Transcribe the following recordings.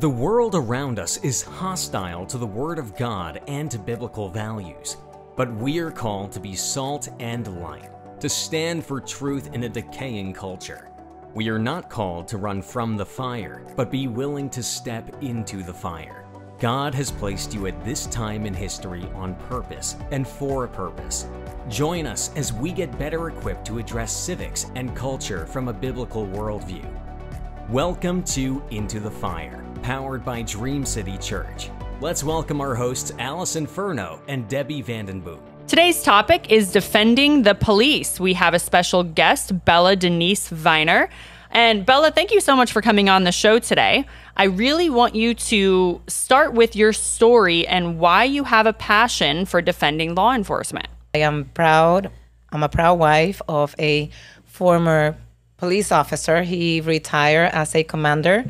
The world around us is hostile to the Word of God and to biblical values, but we're called to be salt and light, to stand for truth in a decaying culture. We are not called to run from the fire, but be willing to step into the fire. God has placed you at this time in history on purpose and for a purpose. Join us as we get better equipped to address civics and culture from a biblical worldview. Welcome to Into the Fire, powered by Dream City Church. Let's welcome our hosts Alison Furno and Debi Vandenboom. Today's topic is defending the police. We have a special guest, Bella Denise Viner. And Bella, thank you so much for coming on the show today. I really want you to start with your story and why you have a passion for defending law enforcement. I am proud. I'm a proud wife of a former police officer. He retired as a commander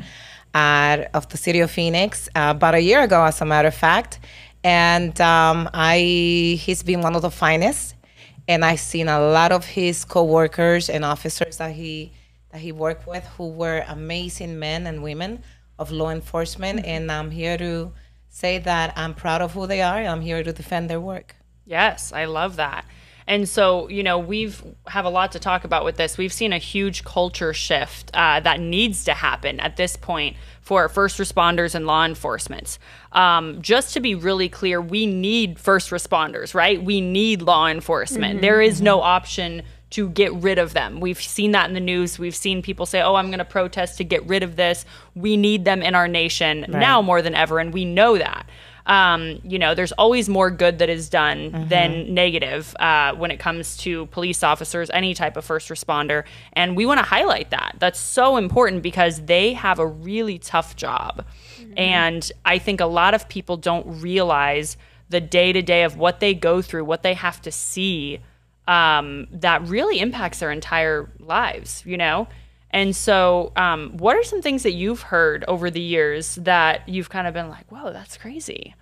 of the city of Phoenix about a year ago, as a matter of fact. And he's been one of the finest. And I've seen a lot of his co-workers and officers that he worked with who were amazing men and women of law enforcement. Mm-hmm. And I'm here to say that I'm proud of who they are. I'm here to defend their work. Yes, I love that. And so, you know, have a lot to talk about with this. We've seen a huge culture shift that needs to happen at this point for first responders and law enforcement. Just to be really clear, we need first responders, right? We need law enforcement. Mm-hmm, there is no option to get rid of them. We've seen that in the news. We've seen people say, oh, I'm going to protest to get rid of this. We need them in our nation now more than ever, and we know that. You know, there's always more good that is done than negative when it comes to police officers, any type of first responder. And we want to highlight that. That's so important because they have a really tough job. And I think a lot of people don't realize the day-to-day of what they go through, what they have to see, that really impacts their entire lives, you know? And so what are some things that you've heard over the years that you've kind of been like, whoa, that's crazy?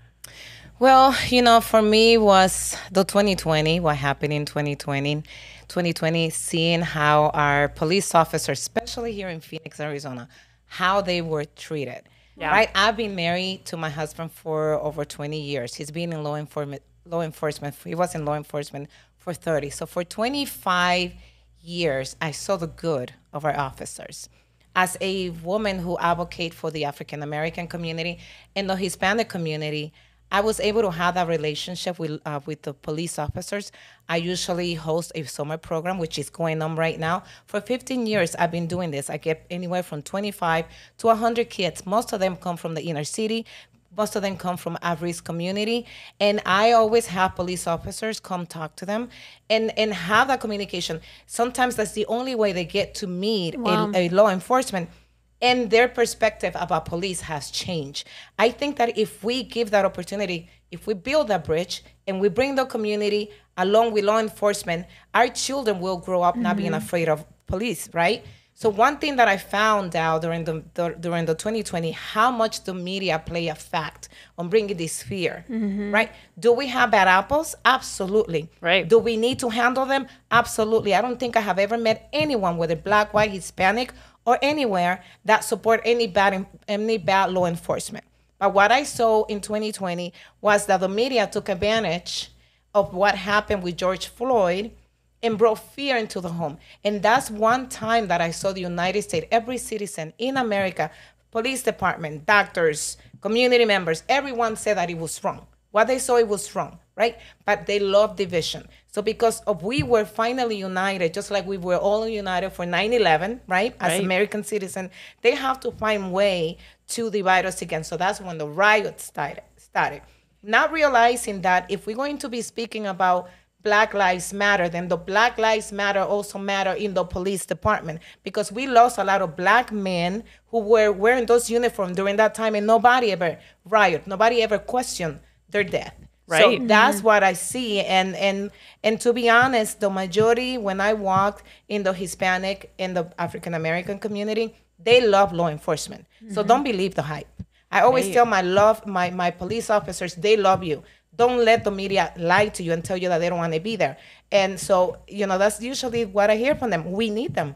Well, you know, for me was the 2020, what happened in 2020, seeing how our police officers, especially here in Phoenix, Arizona, how they were treated. Yeah. Right? I've been married to my husband for over 20 years. He's been in law enforcement. He was in law enforcement for 30. So for 25 years, I saw the good of our officers. As a woman who advocates for the African American community and the Hispanic community, I was able to have that relationship with the police officers. I usually host a summer program, which is going on right now. For 15 years, I've been doing this. I get anywhere from 25 to 100 kids. Most of them come from the inner city. Most of them come from at-risk community. And I always have police officers come talk to them and have that communication. Sometimes that's the only way they get to meet a law enforcement. And their perspective about police has changed. I think that if we give that opportunity, if we build that bridge and we bring the community along with law enforcement, our children will grow up not being afraid of police, right? So one thing that I found out during the 2020, how much the media play a fact on bringing this fear, right? Do we have bad apples? Absolutely. Right. Do we need to handle them? Absolutely. I don't think I have ever met anyone, whether black, white, Hispanic, or anywhere, that support any bad law enforcement. But what I saw in 2020 was that the media took advantage of what happened with George Floyd and brought fear into the home. And that's one time that I saw the United States, every citizen in America, police department, doctors, community members, everyone said that it was wrong. What they saw, it was wrong, right? But they love division. So because we were finally united, just like we were all united for 9/11, right? As American citizens, they have to find way to divide us again. So that's when the riots started. Not realizing that if we're going to be speaking about Black Lives Matter, then the Black Lives Matter also matter in the police department, because we lost a lot of black men who were wearing those uniforms during that time, and nobody ever rioted, nobody ever questioned their death. Right. So that's what I see. And to be honest, the majority, when I walked in the Hispanic and the African American community, they love law enforcement. So don't believe the hype. I always tell my police officers, they love you. Don't let the media lie to you and tell you that they don't want to be there. And so, you know, that's usually what I hear from them. We need them.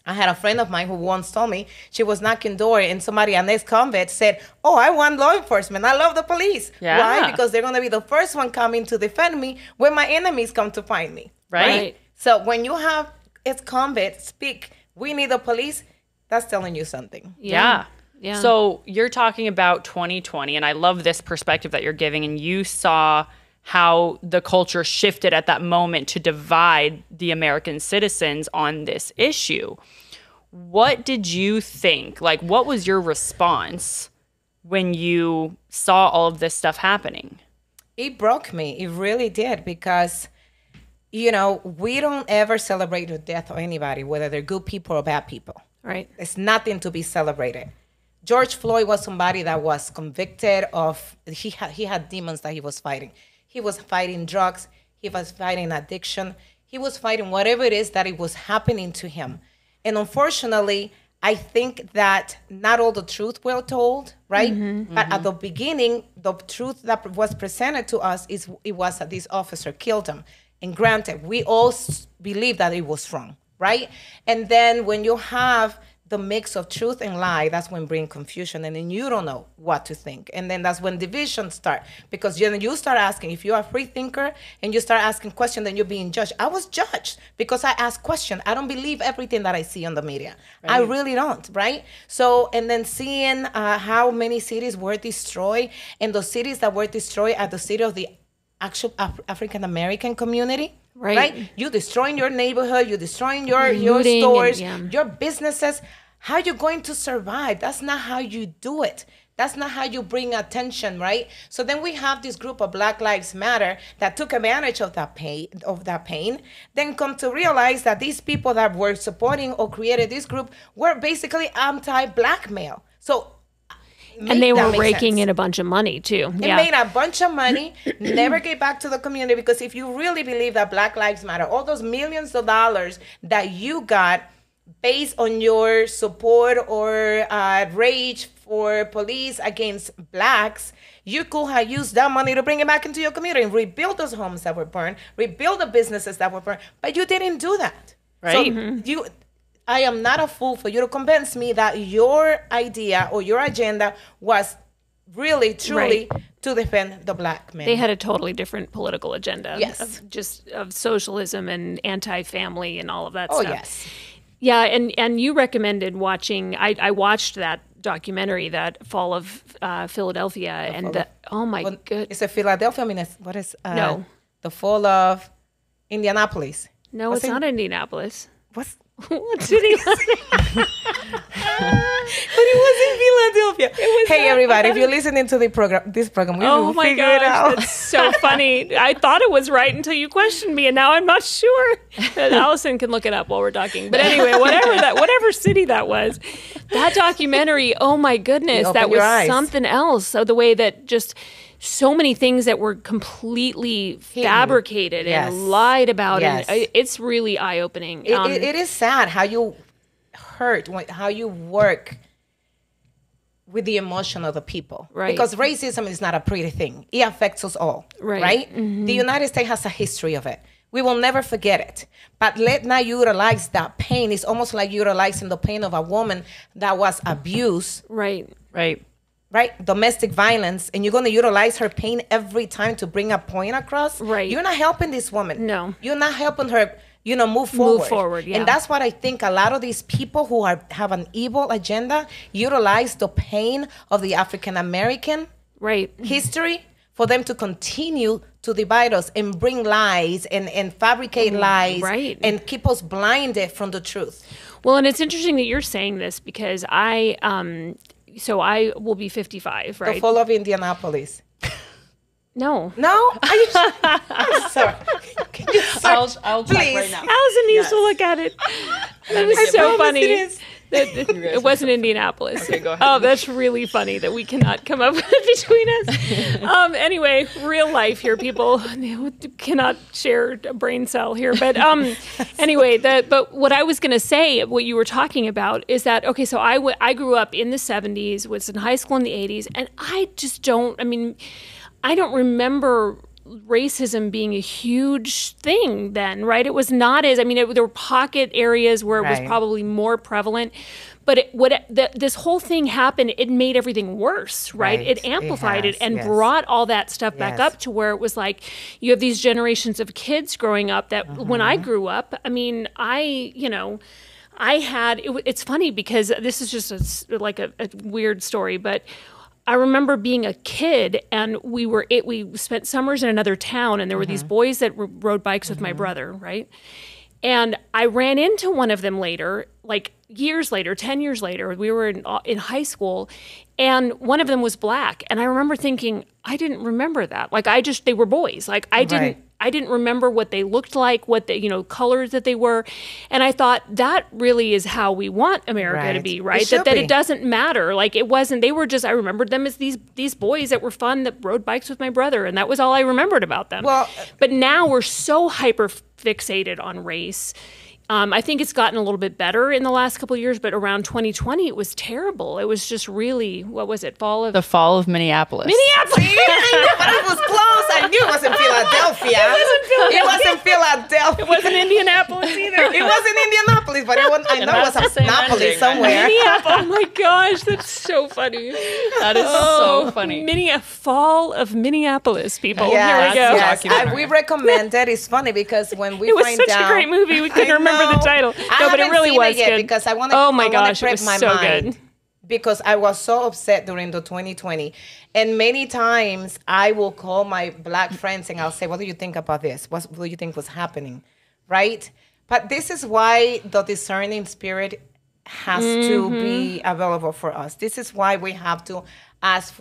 I had a friend of mine who once told me she was knocking door and somebody, an ex-convict, said, "Oh, I want law enforcement. I love the police." Yeah. Why? Because they're going to be the first one coming to defend me when my enemies come to find me. Right. So when you have ex-convicts speak, "We need the police," that's telling you something. Yeah. Yeah. So you're talking about 2020, and I love this perspective that you're giving, and you saw how the culture shifted at that moment to divide the American citizens on this issue. What did you think? Like, what was your response when you saw all of this stuff happening? It broke me. It really did, because, you know, we don't ever celebrate the death of anybody, whether they're good people or bad people. Right. It's nothing to be celebrated. George Floyd was somebody that was convicted of, he had demons that he was fighting. He was fighting drugs. He was fighting addiction. He was fighting whatever it is that it was happening to him. And unfortunately, I think that not all the truth were told, right? But at the beginning, the truth that was presented to us is it was that this officer killed him. And granted, we all believe that it was wrong, right? And then when you have the mix of truth and lie, that's when bring confusion, and then you don't know what to think. And then that's when divisions start, because you start asking, if you're a free thinker and you start asking questions, then you're being judged. I was judged because I asked questions. I don't believe everything that I see on the media. Right. I really don't, right? So, and then seeing how many cities were destroyed, and the cities that were destroyed are the city of the actual African-American community. Right. You destroying your neighborhood, you're destroying your stores, your businesses. How are you going to survive? That's not how you do it. That's not how you bring attention, right? So then we have this group of Black Lives Matter that took advantage of that pain, then come to realize that these people that were supporting or created this group were basically anti-blackmail. So and they were raking in a bunch of money too. It made a bunch of money, never get back to the community, because if you really believe that Black Lives Matter, all those millions of dollars that you got based on your support or rage for police against blacks, you could have used that money to bring it back into your community and rebuild those homes that were burned, rebuild the businesses that were burned, but you didn't do that. Right. So I am not a fool for you to convince me that your idea or your agenda was really, truly to defend the black man. They had a totally different political agenda. Yes. Of socialism and anti-family and all of that stuff. Oh, yes. Yeah, and you recommended watching, I watched that documentary, that Fall of Philadelphia, and oh my goodness. It's a Philadelphia, I mean, what is, no. The Fall of Indianapolis. No, it's not Indianapolis. What's? What city was it? But it was in Philadelphia. Hey, everybody, if you're listening to this program, we will figure it out. That's so funny. I thought it was right until you questioned me, and now I'm not sure. Alison can look it up while we're talking. But anyway, whatever city that was, that documentary, oh my goodness, that was something else. So the way that just so many things that were completely fabricated and lied about, and it's really eye-opening. It is sad how you hurt, how you work with the emotion of the people. Right. Because racism is not a pretty thing. It affects us all. Right? Mm-hmm. The United States has a history of it. We will never forget it. But let not utilize that pain. It's almost like utilizing the pain of a woman that was abused. Right. Domestic violence, and you're going to utilize her pain every time to bring a point across. Right. You're not helping this woman. No. You're not helping her, move forward. And that's what I think a lot of these people who have an evil agenda utilize the pain of the African American history for them to continue to divide us and bring lies and fabricate lies and keep us blinded from the truth. Well, and it's interesting that you're saying this, because I will be 55, right? The Fall of Indianapolis. No. Are you sure? I'm sorry. Can you search? I'll check right now. Alison needs to look at it. That was so funny. It wasn't Indianapolis. Okay, go ahead. Oh, that's really funny that we cannot come up with it between us. Anyway, real life here, people cannot share a brain cell here. But anyway, but what I was going to say, what you were talking about, is that, okay, so I grew up in the 70s, was in high school in the 80s, and I don't remember racism being a huge thing then, right? It was not as, I mean, there were pocket areas where it was probably more prevalent, but this whole thing happened, it made everything worse, right? It amplified it and brought all that stuff back up to where it was like, you have these generations of kids growing up that when I grew up, I mean, it's funny because this is just like a weird story, but I remember being a kid and we spent summers in another town and there were these boys that rode bikes with my brother, right? And I ran into one of them later, like years later, 10 years later, we were in high school, and one of them was black. And I remember thinking, I didn't remember that. Like they were boys. Like I didn't remember what they looked like, what the, colors that they were. And I thought that really is how we want America to be, right? That it doesn't matter. Like it wasn't, they were just, I remembered them as these boys that were fun that rode bikes with my brother. And that was all I remembered about them. Well, but now we're so hyper fixated on race. I think it's gotten a little bit better in the last couple of years, but around 2020, it was terrible. It was just really, what was it? The fall of Minneapolis. Minneapolis! I knew, but it was close. I knew it wasn't Philadelphia. It wasn't Philadelphia. It wasn't Indianapolis either. It wasn't Indianapolis, but I know it was Annapolis somewhere. Oh my gosh, that's so funny. That is so funny. Fall of Minneapolis, people. Yes, Here we go. Yes. We recommend it. It's funny because when we it was find such out, a great movie. We couldn't remember the title. No, but it really was good. Because I want to. Oh my gosh, prep it was my so mind good. Because I was so upset during the 2020, and many times I will call my black friends and I'll say, "What do you think about this? What do you think was happening?" Right? But this is why the discerning spirit has to be available for us. This is why we have to ask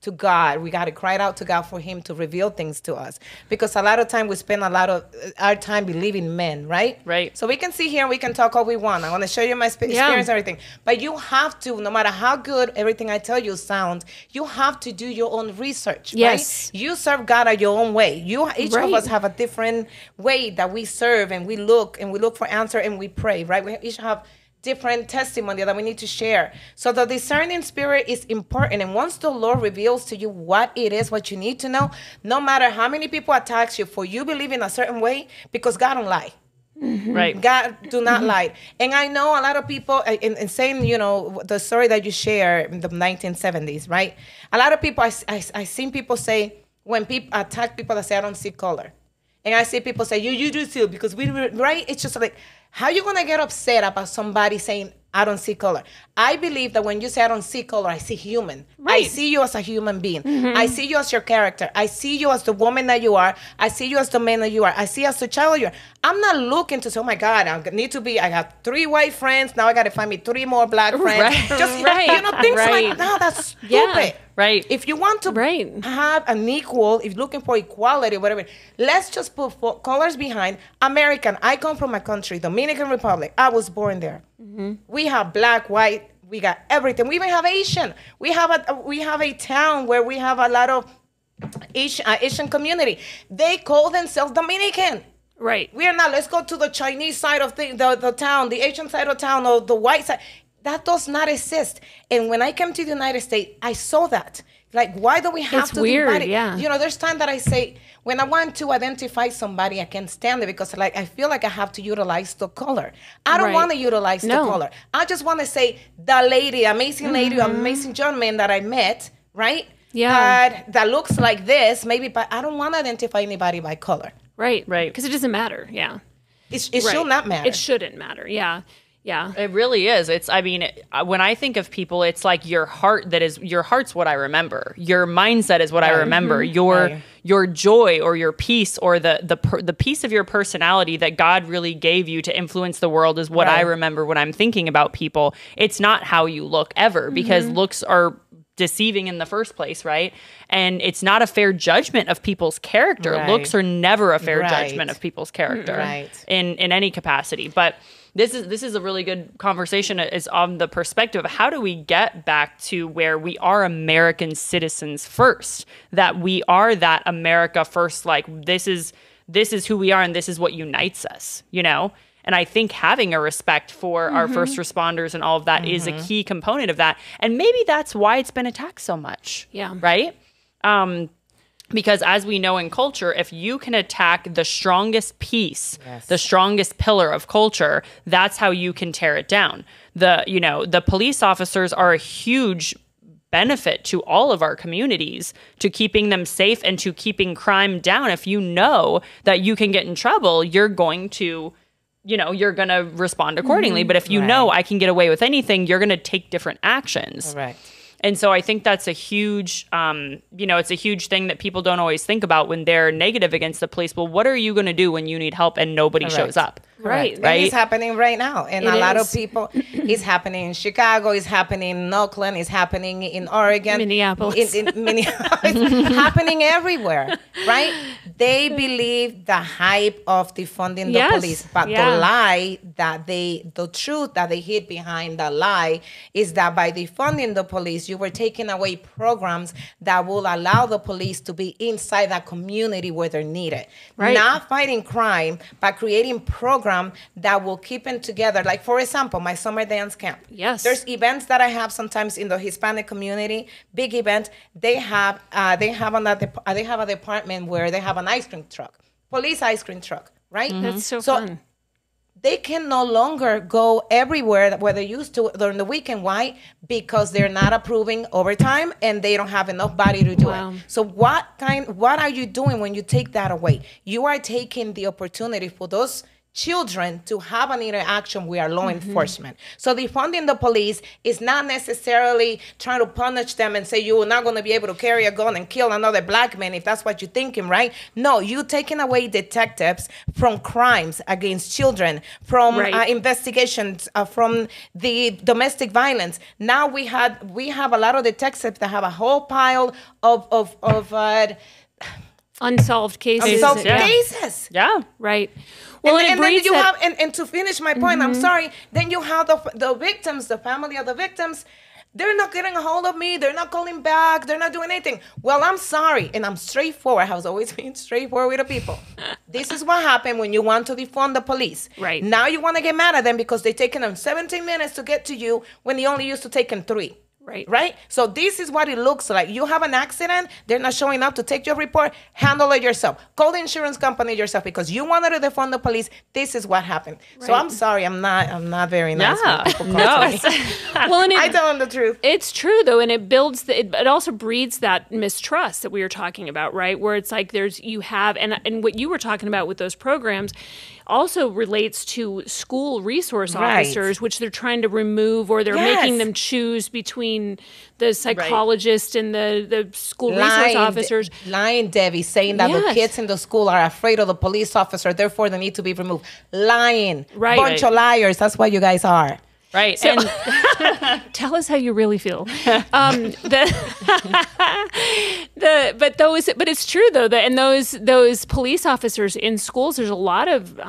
to God. We got to cry out to God for him to reveal things to us. Because a lot of time we spend a lot of our time believing men, right? Right. So we can sit here and we can talk all we want. I want to show you my experience and everything. But you have to, no matter how good everything I tell you sounds, you have to do your own research, right? You serve God at your own way. Each of us have a different way that we serve, and we look for answer, and we pray, right? We each have different testimony that we need to share. So the discerning spirit is important. And once the Lord reveals to you what it is, what you need to know, no matter how many people attack you for you believing a certain way, because God don't lie. Right. God do not lie. And I know a lot of people, in saying, the story that you share in the 1970s, right? A lot of people, I seen people say, when people attack people that say, I don't see color. And I see people say, you do too, because right? It's just like, how you going to get upset about somebody saying, I don't see color? I believe that when you say I don't see color, I see human. Right. I see you as a human being. I see you as your character. I see you as the woman that you are. I see you as the man that you are. I see you as the child you are. I'm not looking to say, oh my God, I got 3 white friends. Now I got to find me 3 more black friends. Right. Just, things like, no, that's stupid. Yeah. Right. If you want to have an equal, if you're looking for equality, whatever, let's just put colors behind. American, I come from a country, Dominican Republic. I was born there. We have black, white, we got everything. We even have Asian. We have a town where we have a lot of Asian community. They call themselves Dominican. Right. We are not, let's go to the Chinese side of the town, the Asian side of town, or the white side. That does not exist. And when I came to the United States, I saw that. Like, why do we have to weird, divide it? There's time that I say, when I want to identify somebody, I can't stand it because I feel like I have to utilize the color. I don't want to utilize the color. I just want to say, the lady, amazing lady, amazing gentleman that I met, right? Yeah. That looks like this, maybe, but I don't want to identify anybody by color. Right. Because it doesn't matter. Yeah. It should not matter. It shouldn't matter. Yeah. Yeah. It really is. When I think of people, it's like your heart's what I remember. Your mindset is what I remember. Your joy or your peace or the piece of your personality that God really gave you to influence the world is what I remember when I'm thinking about people. It's not how you look ever, because looks are deceiving in the first place, right? And it's not a fair judgment of people's character. Looks are never a fair judgment of people's character in any capacity. But this is a really good conversation, is on the perspective of how do we get back to where we are American citizens first, that we are that America first, like this is who we are and this is what unites us, And I think having a respect for our first responders and all of that is a key component of that. And maybe that's why it's been attacked so much. Yeah. Right? Because as we know in culture, if you can attack the strongest piece, Yes. the strongest pillar of culture, that's how you can tear it down. The police officers are a huge benefit to all of our communities, to keeping them safe and to keeping crime down. If you know that you can get in trouble, you're going to respond accordingly. But if you know I can get away with anything, you're going to take different actions. Correct. And so I think that's a huge, it's a huge thing that people don't always think about when they're negative against the police. Well, what are you going to do when you need help and nobody shows up? Right. And it's happening right now. And It a lot is. of people, it's happening in Chicago, it's happening in Oakland, it's happening in Oregon. Minneapolis. In Minneapolis. Happening everywhere, right? They believe the hype of defunding the Yes. police. But the truth that they hid behind the lie is that by defunding the police, you were taking away programs that will allow the police to be inside that community where they're needed. Right. Not fighting crime, but creating programs that will keep them together. Like, for example, my summer dance camp. Yes. There's events that I have sometimes in the Hispanic community, big events. They have a department where they have an ice cream truck, police ice cream truck, right? That's so fun. They can no longer go everywhere where they used to during the weekend. Why? Because they're not approving overtime and they don't have enough body to do Wow. it. So what are you doing when you take that away? You are taking the opportunity for those children to have an interaction with our law enforcement. So defunding the police is not necessarily trying to punish them and say you are not going to be able to carry a gun and kill another black man if that's what you're thinking, right? No, you're taking away detectives from crimes against children, from investigations, from the domestic violence. Now we have a lot of detectives that have a whole pile of Unsolved cases. unsolved Yeah. cases. Yeah. Right. Well, and, it and then breeds you that- have, and to finish my point, I'm sorry, then you have the victims, the family of the victims, they're not getting a hold of me, they're not calling back, they're not doing anything. Well, I'm sorry, and I'm straightforward. I was always being straightforward with the people. This is what happened when you want to defund the police. Right. Now you want to get mad at them because they're taking them 17 minutes to get to you when they only used to take them 3. Right. Right? So this is what it looks like. You have an accident, they're not showing up to take your report, handle it yourself. Call the insurance company yourself because you wanted to defund the police. This is what happened. So I'm sorry, I'm not very nice when people call to me. Well, and I tell them the truth. it's true though, and it builds it also breeds that mistrust that we were talking about, right? Where it's like and what you were talking about with those programs also relates to school resource Right. officers, which they're trying to remove, or they're Yes. making them choose between the psychologist and the school resource officers. Lying, Debbie, saying that the Yes. kids in the school are afraid of the police officer, therefore they need to be removed. Lying. Right. Bunch of liars. That's what you guys are. Right. So- And Tell us how you really feel. But it's true though that and those police officers in schools, there's a lot of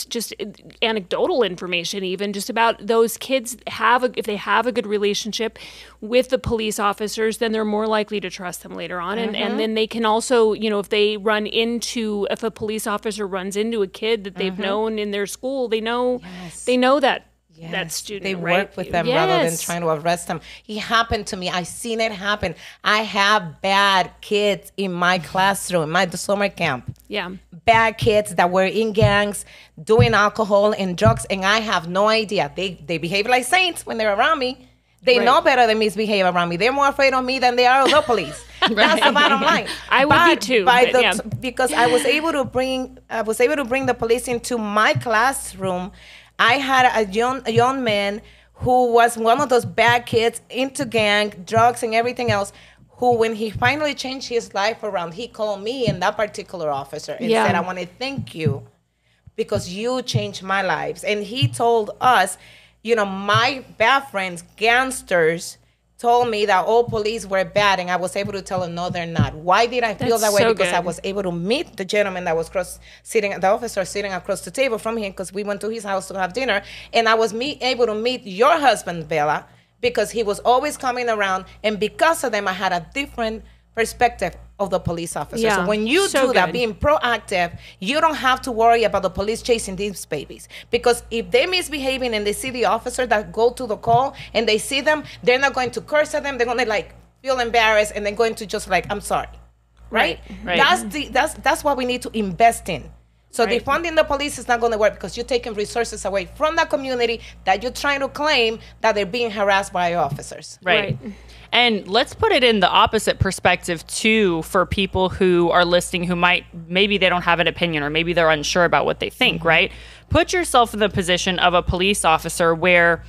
just anecdotal information, even just about those kids if they have a good relationship with the police officers, then they're more likely to trust them later on, and then they can also, if a police officer runs into a kid that they've known in their school, they know that. Yes, That student, they right? work with them rather than Yes. trying to arrest them. It happened to me. I seen it happen. I have bad kids in my classroom, my summer camp. Yeah. Bad kids that were in gangs, doing alcohol and drugs, and I have no idea. They behave like saints when they're around me. They know better than misbehave around me. They're more afraid of me than they are of the police. That's the bottom line. I would be too, but yeah. Because I was able to bring the police into my classroom. I had a young man who was one of those bad kids into gang, drugs, and everything else, who, when he finally changed his life around, he called me and that particular officer and said, I want to thank you because you changed my lives. And he told us, my bad friends, gangsters, told me that all police were bad, and I was able to tell them, no, they're not. Why did I feel that way? so Because I good. was able to meet the gentleman that was the officer sitting across the table from him, because we went to his house to have dinner, and I was able to meet your husband, Bella, because he was always coming around, and because of them, I had a different perspective of the police officer. Yeah, So when you so do that, good. being proactive, you don't have to worry about the police chasing these babies. Because if they're misbehaving and they see the officer that go to the call and they see them, they're not going to curse at them. They're going to feel embarrassed, and they're going to just I'm sorry. right? Right. That's what we need to invest in. So defunding the police is not going to work because you're taking resources away from that community that you're trying to claim that they're being harassed by officers. Right. And let's put it in the opposite perspective too for people who are listening who maybe they don't have an opinion or maybe they're unsure about what they think, right? Put yourself in the position of a police officer where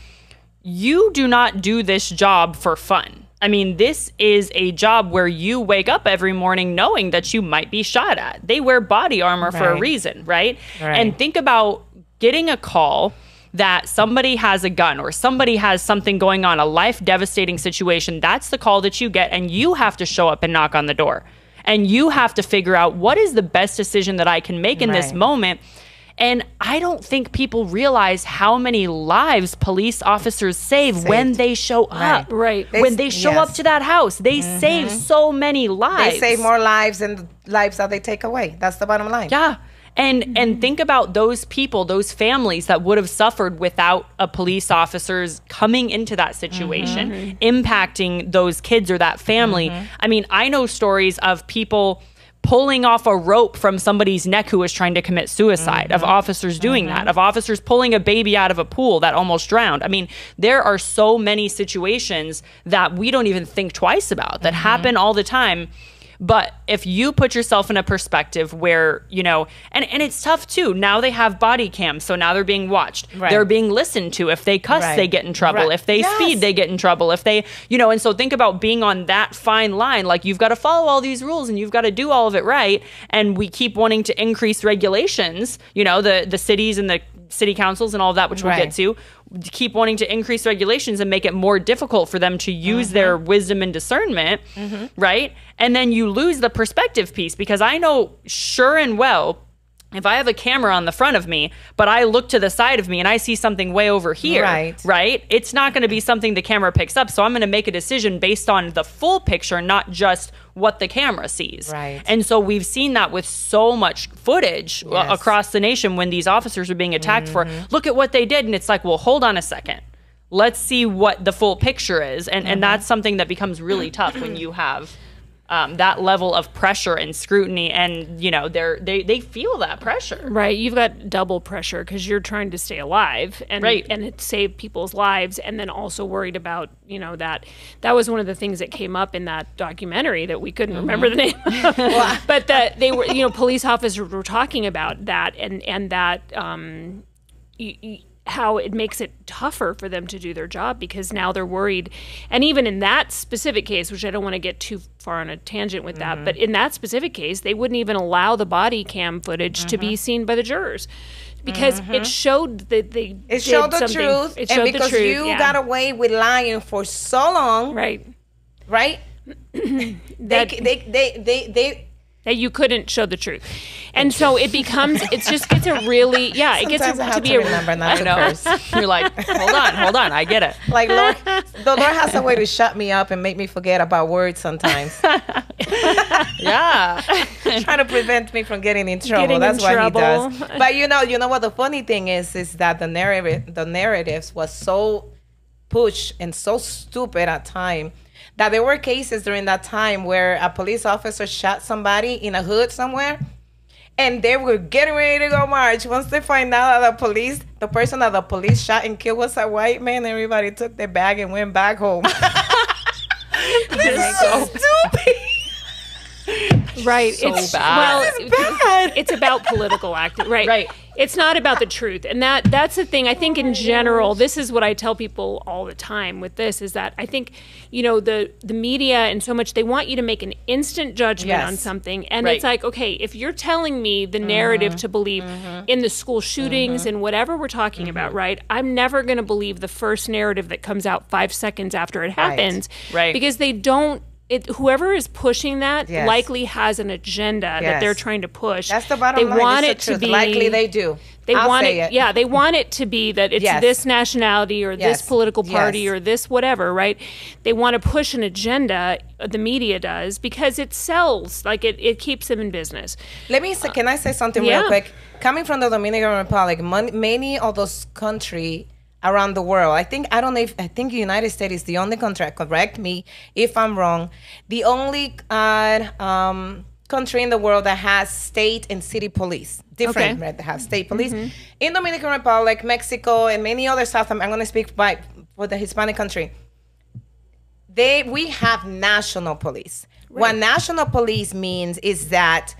you do not do this job for fun. I mean, this is a job where you wake up every morning knowing that you might be shot at. They wear body armor for a reason, right? And think about getting a call that somebody has a gun or somebody has something going on, a life devastating situation. That's the call that you get, and you have to show up and knock on the door. And you have to figure out what is the best decision that I can make in this moment. And I don't think people realize how many lives police officers save when they show up. Right. When they show up to that house, they save so many lives. They save more lives than the lives that they take away. That's the bottom line. Yeah. And think about those people, those families that would have suffered without a police officers coming into that situation, impacting those kids or that family. I mean, I know stories of people pulling off a rope from somebody's neck who was trying to commit suicide, of officers doing that, of officers pulling a baby out of a pool that almost drowned. I mean, there are so many situations that we don't even think twice about that happen all the time. But if you put yourself in a perspective where, you know, and it's tough too. Now they have body cams, so now they're being watched. They're being listened to. If they cuss, they get in trouble. If they speed, they get in trouble. If they, you know, and so think about being on that fine line. Like, you've got to follow all these rules and you've got to do all of it right. And we keep wanting to increase regulations, you know, the cities and the city councils and all of that, which we'll get to, keep wanting to increase regulations and make it more difficult for them to use their wisdom and discernment, right? And then you lose the perspective piece, because I know sure and well, if I have a camera on the front of me, but I look to the side of me and I see something way over here, right? It's not going to be something the camera picks up. So I'm going to make a decision based on the full picture, not just what the camera sees. And so we've seen that with so much footage across the nation when these officers are being attacked for, look at what they did. And it's like, well, hold on a second. Let's see what the full picture is. And that's something that becomes really tough when you have that level of pressure and scrutiny, and you know they feel that pressure. Right, you've got double pressure because you're trying to stay alive and and save people's lives, and then also worried about, you know, that was one of the things that came up in that documentary that we couldn't remember the name of. But that they were, you know, police officers were talking about that and that how it makes it tougher for them to do their job because now they're worried. And even in that specific case, which I don't want to get too far on a tangent with that, but in that specific case, they wouldn't even allow the body cam footage to be seen by the jurors because it showed that they it showed the truth. It showed and because the truth, you got away with lying for so long, right? That you couldn't show the truth. And so it becomes, it just gets a really, it gets to be a remember not to curse. You're like, hold on, I get it. Like, Lord, the Lord has a way to shut me up and make me forget about words sometimes. Trying to prevent me from getting in trouble. That's what he does. But you know what the funny thing is that the narratives was so pushed and so stupid at time that there were cases during that time where a police officer shot somebody in a hood somewhere, and they were getting ready to go march. Once they find out that the person that the police shot and killed was a white man, everybody took their bag and went back home. This is so stupid. Right. So it's bad. Well, it's bad. It's about political acting. Right. It's not about the truth. And that's the thing. I think in general, this is what I tell people all the time with this, is that I think, you know, the media and so much, they want you to make an instant judgment on something. And it's like, okay, if you're telling me the narrative to believe in the school shootings and whatever we're talking about, right, I'm never going to believe the first narrative that comes out 5 seconds after it happens. Right. Because they don't, whoever is pushing that likely has an agenda that they're trying to push. That's the bottom line. They want it's it the to be likely they do. They want it. Yeah, they want it to be that it's this nationality or this political party or this whatever, right? They want to push an agenda. The media does because it sells. Like it keeps them in business. Can I say something real quick? Coming from the Dominican Republic, many of those countries around the world. I think the United States is the only country, correct me if I'm wrong, the only country in the world that has state and city police. Different, right? They have state police. In Dominican Republic, Mexico, and many other South America, I'm going to speak for the Hispanic country. We have national police. Right. What national police means is that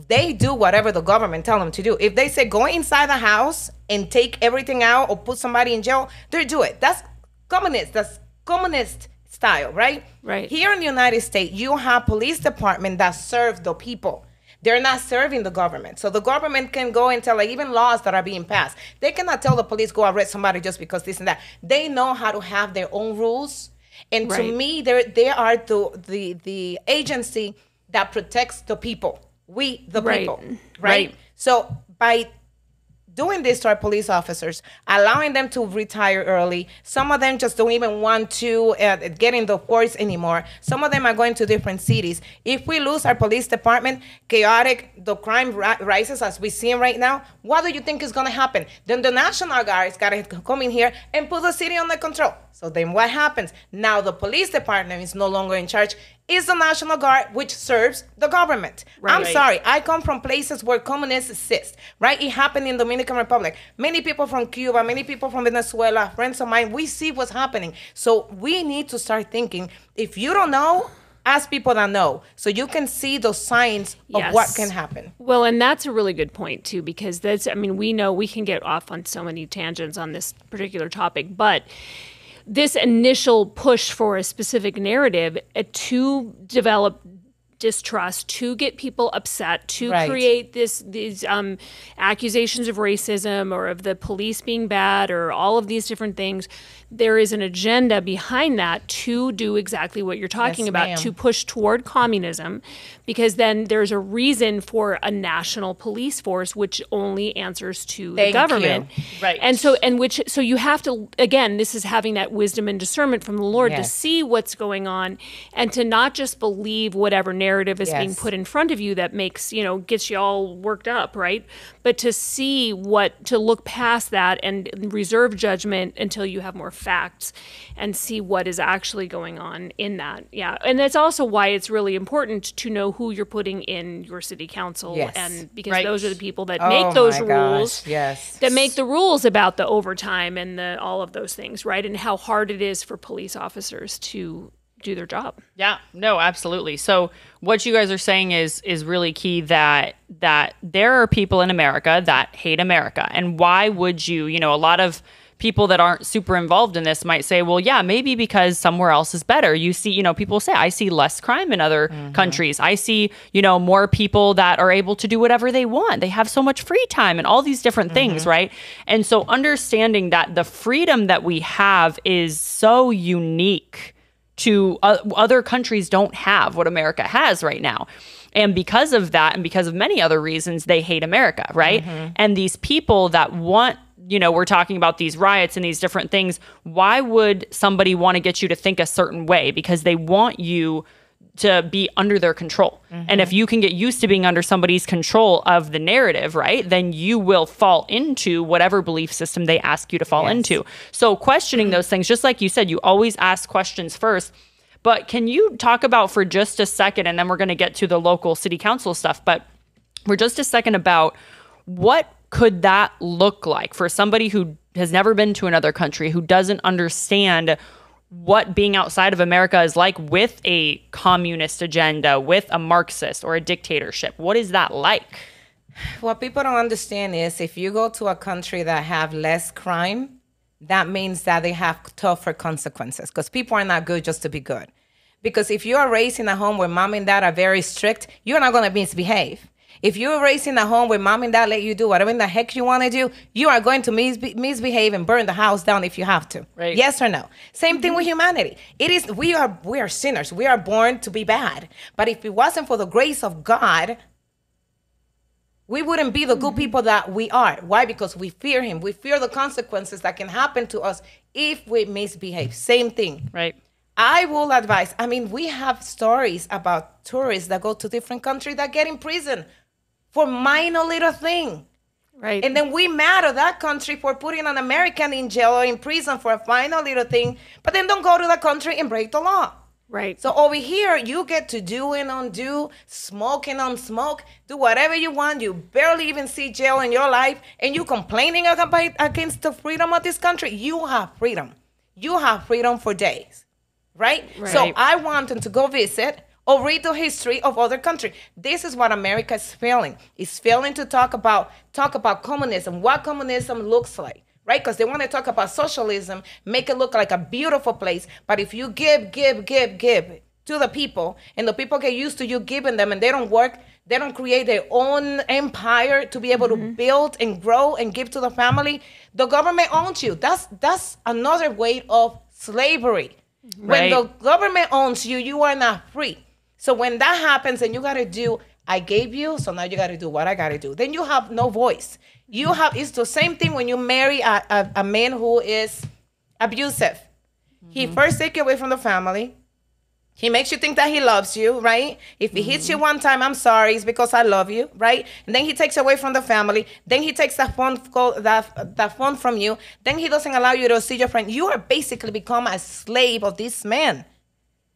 they do whatever the government tell them to do. If they say go inside the house and take everything out or put somebody in jail, they do it. That's communist. That's communist style, right? Right. Here in the United States, you have police department that serve the people. They're not serving the government. So the government can go and tell, like, even laws that are being passed. They cannot tell the police, go arrest somebody just because this and that. They know how to have their own rules. And to me, they are the agency that protects the people. We, the people, right? So by doing this to our police officers, allowing them to retire early, some of them just don't even want to get in the force anymore. Some of them are going to different cities. If we lose our police department, chaotic, the crime rises as we see right now, what do you think is going to happen? Then the National Guard has got to come in here and put the city under control. So then what happens? Now the police department is no longer in charge. It's the National Guard, which serves the government. Right. I'm sorry. I come from places where communists exist, right? It happened in Dominican Republic. Many people from Cuba, many people from Venezuela, friends of mine, we see what's happening. So we need to start thinking, if you don't know, ask people that know, so you can see those signs of what can happen. Well, and that's a really good point, too, because we know we can get off on so many tangents on this particular topic, but this initial push for a specific narrative to develop distrust, to get people upset, to create these accusations of racism or of the police being bad or all of these different things. There is an agenda behind that to do exactly what you're talking about, to push toward communism, because then there's a reason for a national police force which only answers to the government. Right. And so you have to, again, this is having that wisdom and discernment from the Lord to see what's going on and to not just believe whatever narrative is being put in front of you that makes, gets you all worked up, right? But to see to look past that and reserve judgment until you have more facts and see what is actually going on in that. Yeah. And that's also why it's really important to know who you're putting in your city council. And because those are the people that make those rules, that make the rules about the overtime and all of those things, right? And how hard it is for police officers to do their job. Yeah, no, absolutely. So what you guys are saying is really key, that there are people in America that hate America. And why would you, a lot of people that aren't super involved in this might say, well, yeah, maybe because somewhere else is better. You see, people say, I see less crime in other countries. I see, more people that are able to do whatever they want. They have so much free time and all these different things, right? And so understanding that the freedom that we have is so unique to other countries don't have what America has right now. And because of that, and because of many other reasons, they hate America, right? And these people that want, we're talking about these riots and these different things. Why would somebody want to get you to think a certain way? Because they want you to be under their control. And if you can get used to being under somebody's control of the narrative, right, then you will fall into whatever belief system they ask you to fall into. So questioning those things, just like you said, you always ask questions first. But can you talk about for just a second, and then we're going to get to the local city council stuff, but for just a second about what could that look like for somebody who has never been to another country, who doesn't understand what being outside of America is like with a communist agenda, with a Marxist or a dictatorship? What is that like? What people don't understand is if you go to a country that have less crime, that means that they have tougher consequences, because people are not good just to be good. Because if you are raised in a home where mom and dad are very strict, you're not going to misbehave. If you're raised in a home where mom and dad let you do whatever in the heck you want to do, you are going to misbehave and burn the house down if you have to. Right. Yes or no? Same thing with humanity. We are sinners. We are born to be bad. But if it wasn't for the grace of God, we wouldn't be the good people that we are. Why? Because we fear him. We fear the consequences that can happen to us if we misbehave. Same thing. Right. I will advise. We have stories about tourists that go to different countries that get in prison for minor little thing. Right. And then we mad at that country for putting an American in jail or in prison for a final little thing, but then don't go to that country and break the law. Right. So over here, you get to do and undo, smoke and unsmoke, do whatever you want. You barely even see jail in your life, and you complaining against the freedom of this country. You have freedom. You have freedom for days, right? So I want them to go visit or read the history of other countries. This is what America is failing. It's failing to talk about communism, what communism looks like. Right? Because they want to talk about socialism, make it look like a beautiful place. But if you give to the people, and the people get used to you giving them, and they don't work, they don't create their own empire to be able to build and grow and give to the family, the government owns you. That's another way of slavery. When the government owns you, you are not free. So when that happens, and you got to do, I gave you, so now you got to do what I got to do. Then you have no voice. It's the same thing when you marry a man who is abusive. He first takes you away from the family. He makes you think that he loves you, right? If he hits you one time, I'm sorry, it's because I love you, right? And then he takes you away from the family. Then he takes that phone from you. Then he doesn't allow you to see your friend. You are basically become a slave of this man.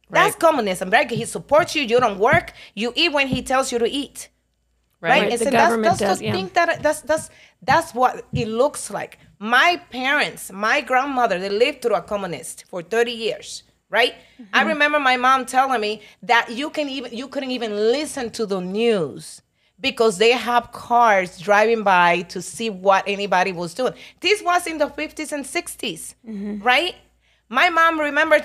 That's communism, right? He supports you. You don't work. You eat when he tells you to eat. Right. And The so government that's does, think that's what it looks like. My parents, my grandmother, they lived through a communist for 30 years. Right. I remember my mom telling me that you couldn't even listen to the news because they have cars driving by to see what anybody was doing. This was in the 50s and 60s. Right. My mom I remember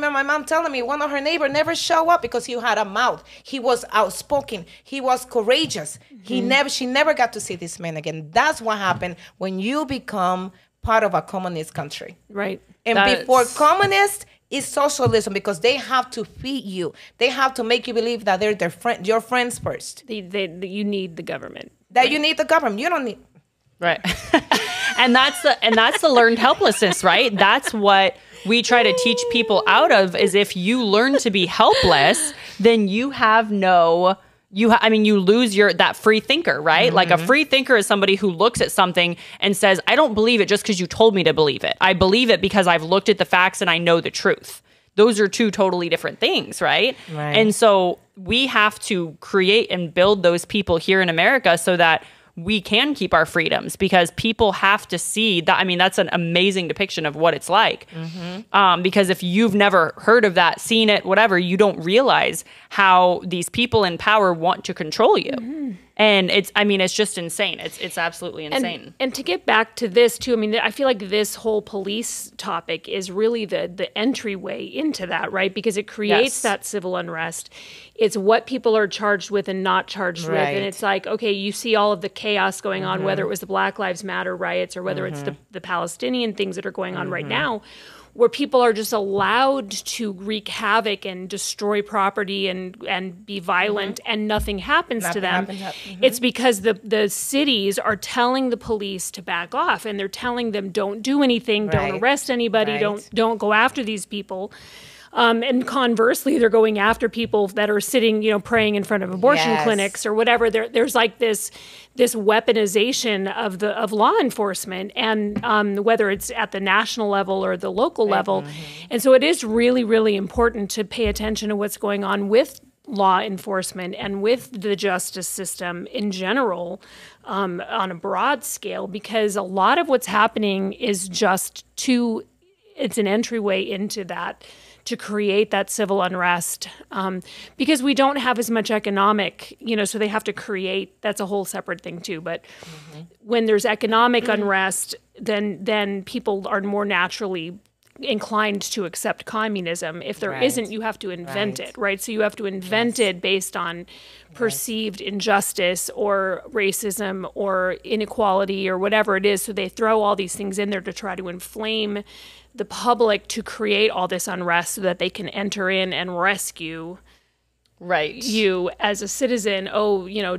my mom telling me one of her neighbors never showed up because he had a mouth. He was outspoken. He was courageous. She never got to see this man again. That's what happened when you become part of a communist country. Right. And before communist is socialism, because they have to feed you. They have to make you believe that they're your friends first. You need the government. You need the government. You don't need. Right. and that's the learned helplessness, right? That's what we try to teach people out of, is if you learn to be helpless, then you have you lose that free thinker, right? Like a free thinker is somebody who looks at something and says, I don't believe it just because you told me to believe it. I believe it because I've looked at the facts and I know the truth. Those are two totally different things, right? And so we have to create and build those people here in America so that we can keep our freedoms, because people have to see that. I mean, that's an amazing depiction of what it's like. Because if you've never heard of that, seen it, whatever, you don't realize how these people in power want to control you. And it's just insane. It's absolutely insane. And to get back to this too, I mean, I feel like this whole police topic is really the entryway into that, right? Because it creates that civil unrest. It's what people are charged with and not charged with. And it's like, okay, you see all of the chaos going on, whether it was the Black Lives Matter riots or whether it's the Palestinian things that are going on right now, where people are just allowed to wreak havoc and destroy property and be violent, and nothing happens to them. It's because the cities are telling the police to back off, and they're telling them, don't do anything, don't arrest anybody, don't go after these people. And conversely, they're going after people that are sitting, praying in front of abortion clinics or whatever. There's like this weaponization of law enforcement, and whether it's at the national level or the local level. And so it is really, really important to pay attention to what's going on with law enforcement and with the justice system in general, on a broad scale, because a lot of what's happening is it's an entryway into that, to create that civil unrest, because we don't have as much economic, so they have to create, that's a whole separate thing too. But when there's economic unrest, then people are more naturally inclined to accept communism. If there isn't, you have to invent it, right? So you have to invent it based on perceived injustice or racism or inequality or whatever it is. So they throw all these things in there to try to inflame the public, to create all this unrest so that they can enter in and rescue you as a citizen.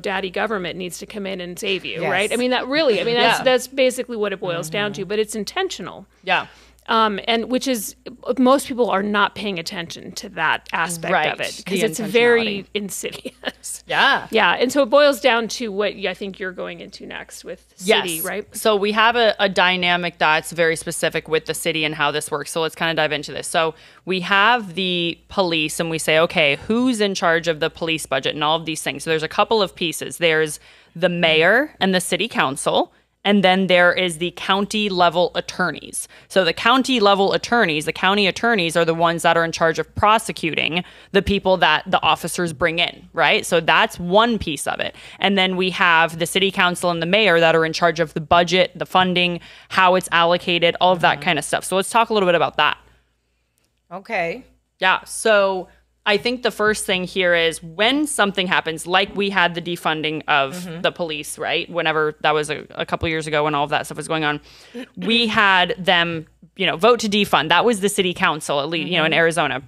Daddy government needs to come in and save you, right? I mean, that's basically what it boils down to, but it's intentional. Yeah. And which is, most people are not paying attention to that aspect Right. of it The because it's very intentionality. insidious. Yeah. Yeah. And so it boils down to what I think you're going into next with city, Yes. right? So we have a dynamic that's very specific with the city and how this works. So let's kind of dive into this. So we have the police and we say, okay, who's in charge of the police budget and all of these things? So there's a couple of pieces. There's the mayor and the city council. And then there is the county level attorneys. So the county level attorneys, the county attorneys are the ones that are in charge of prosecuting the people that the officers bring in, right? So that's one piece of it. And then we have the city council and the mayor that are in charge of the budget, the funding, how it's allocated, all of that kind of stuff. So let's talk a little bit about that. Okay. Yeah. So I think the first thing here is when something happens, like we had the defunding of the police, right? Whenever that was a couple years ago when all of that stuff was going on, we had them, vote to defund. That was the city council, at least, in Arizona.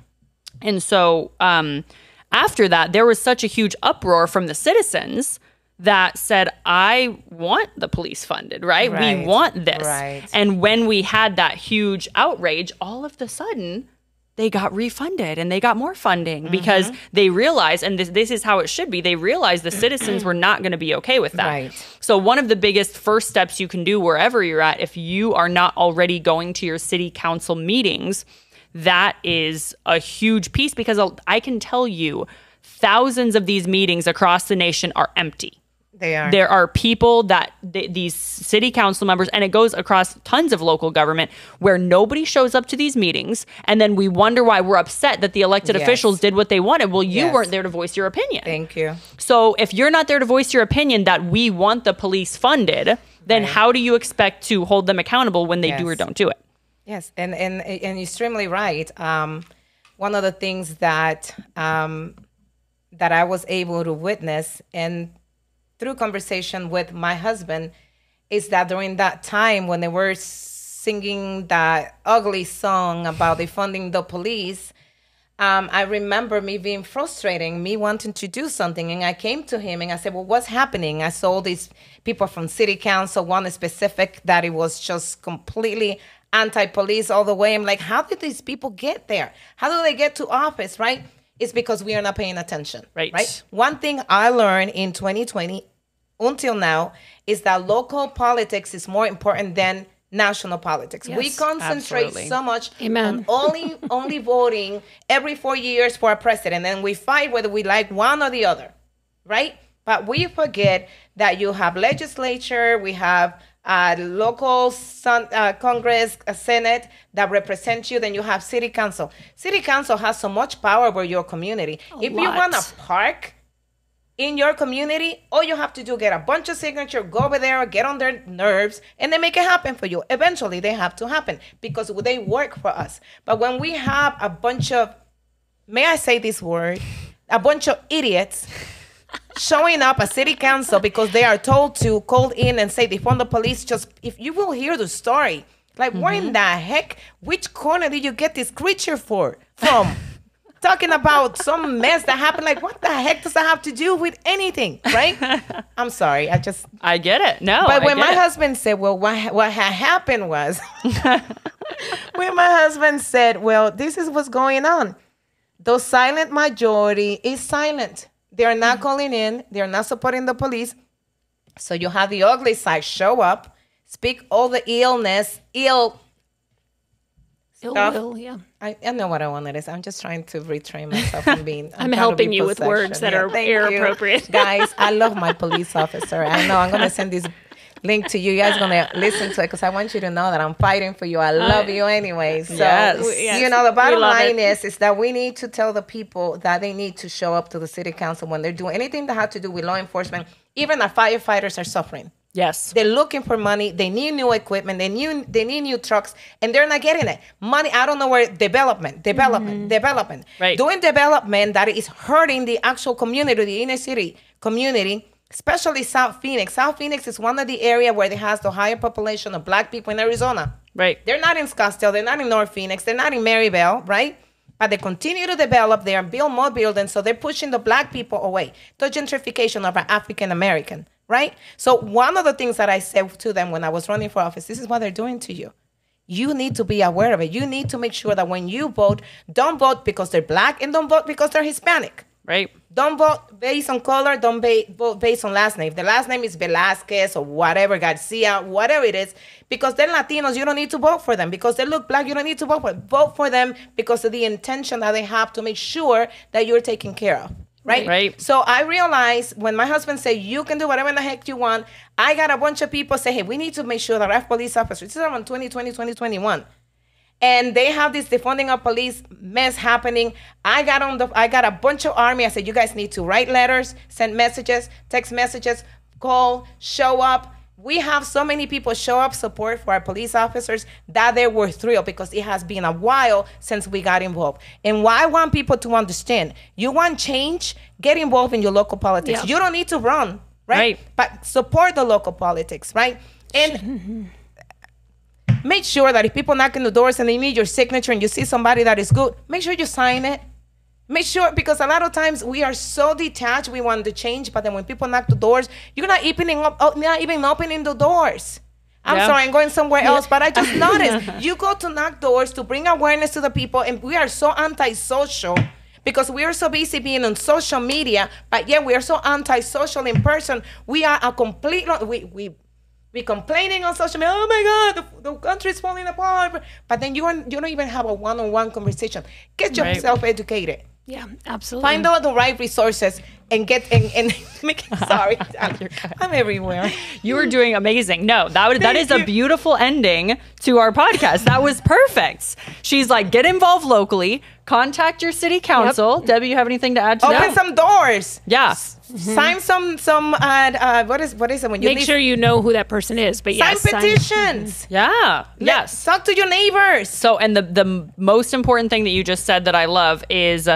And so after that, there was such a huge uproar from the citizens that said, I want the police funded, right? Right. We want this. Right. And when we had that huge outrage, all of a sudden, they got refunded and they got more funding because they realized, and this is how it should be, they realized the citizens were not going to be okay with that. Right. So one of the biggest first steps you can do wherever you're at, if you are not already going to your city council meetings, that is a huge piece because I can tell you thousands of these meetings across the nation are empty. They are. There are people that these city council members, and it goes across tons of local government where nobody shows up to these meetings. And then we wonder why we're upset that the elected Yes. officials did what they wanted. Well, you Yes. weren't there to voice your opinion. Thank you. So if you're not there to voice your opinion that we want the police funded, then Right. how do you expect to hold them accountable when they do or Yes. don't do it? Yes, and extremely right. One of the things that that I was able to witness and through conversation with my husband is that during that time when they were singing that ugly song about defunding the police, I remember me being frustrated, me wanting to do something. And I came to him and I said, well, what's happening? I saw these people from city council, one specific that it was just completely anti-police all the way. I'm like, how did these people get there? How do they get to office, right? It's because we are not paying attention. Right. One thing I learned in 2020 until now is that local politics is more important than national politics. Yes, We concentrate absolutely. so much Amen. on only voting every 4 years for a president, and we fight whether we like one or the other, right? But we forget that you have legislature, we have local Congress, Senate that represent you. Then you have city council. City council has so much power over your community. If you want a park in your community, all you have to do get a bunch of signatures, go over there, get on their nerves, and they make it happen for you. Eventually, they have to happen because they work for us. But when we have a bunch of, may I say this word, a bunch of idiots showing up at city council because they are told to call in and say defund the police, just if you will hear the story, like where in the heck, which corner did you get this creature from? Talking about some mess that happened, like what the heck does that have to do with anything, right? I'm sorry, I get it. No, but I when get my it. husband said, well, what had happened was, when my husband said, well, this is what's going on. The silent majority is silent. They're not calling in. They're not supporting the police. So you have the ugly side show up, speak all the ill stuff. will, yeah. I know what I wanted to say. I'm just trying to retrain myself from being. I'm trying to helping be you with words possession. that Yeah, are thank air you. appropriate. Guys, I love my police officer. I know I'm going to send this link to you. You guys going to listen to it because I want you to know that I'm fighting for you. I love you anyway. So, Yes. you know, the bottom We love line it. is that we need to tell the people that they need to show up to the city council when they're doing anything that has to do with law enforcement. Even our firefighters are suffering. Yes. They're looking for money. They need new equipment. They need new trucks, and they're not getting it. Money. I don't know where development. Right. Doing development that is hurting the actual community, the inner city community, especially South Phoenix. South Phoenix is one of the areas where it has the higher population of Black people in Arizona. Right. They're not in Scottsdale. They're not in North Phoenix. They're not in Maryvale, right? But they continue to develop. They are build more buildings, so they're pushing the Black people away. The gentrification of our African American. Right? So one of the things that I said to them when I was running for office, this is what they're doing to you. you need to be aware of it. You need to make sure that when you vote, don't vote because they're black and don't vote because they're Hispanic. Right. Don't vote based on color. Don't vote based on last name. If the last name is Velasquez or whatever, Garcia, whatever it is, because they're Latinos, you don't need to vote for them. Because they look black, you don't need to vote for them. Vote for them because of the intention that they have to make sure that you're taken care of. Right? Right. So I realized when my husband said, you can do whatever the heck you want, I got a bunch of people say, hey, we need to make sure that our police officers, this is around 2020, 2021. And they have this defunding of police mess happening. I got a bunch of army. I said, you guys need to write letters, send messages, text messages, call, show up. We have so many people show up support for our police officers that they were thrilled because it has been a while since we got involved. And why I want people to understand, you want change, get involved in your local politics. Yeah. You don't need to run, right? But support the local politics, right? And make sure that if people knock on the doors and they need your signature and you see somebody that is good, make sure you sign it. Make sure, because a lot of times we are so detached, we want to change, but then when people knock the doors, you're not even opening the doors. I'm sorry, I'm going somewhere else, but I just noticed you go to knock doors to bring awareness to the people, and we are so antisocial because we are so busy being on social media, but yet we are so antisocial in person. We are a complete, we complaining on social media, oh my God, the country is falling apart. But then you don't even have a one-on-one conversation. Get yourself educated. Yeah, absolutely. Find all the right resources and get and make. Sorry, I'm everywhere. You were doing amazing. No, that is a beautiful ending to our podcast. That was perfect. She's like, get involved locally. Contact your city council. Debbie, you have anything to add to that? Open some doors. Yeah. Sign some what is it when you make sure you know who that person is, but sign petitions. Yeah. Yes. Talk to your neighbors. So, and the most important thing that you just said that I love is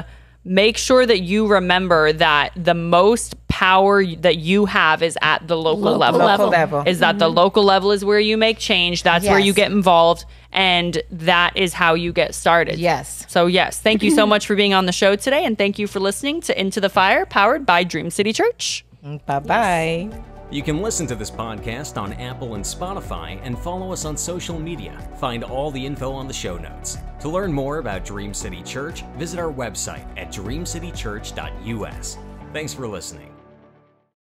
make sure that you remember that the most power that you have is at the local level. Is that the local level is where you make change. That's where you get involved. And that is how you get started. Yes. So yes, thank you so much for being on the show today. And thank you for listening to Into the Fire, powered by Dream City Church. Bye-bye. You can listen to this podcast on Apple and Spotify and follow us on social media. Find all the info on the show notes. To learn more about Dream City Church, visit our website at dreamcitychurch.us. Thanks for listening.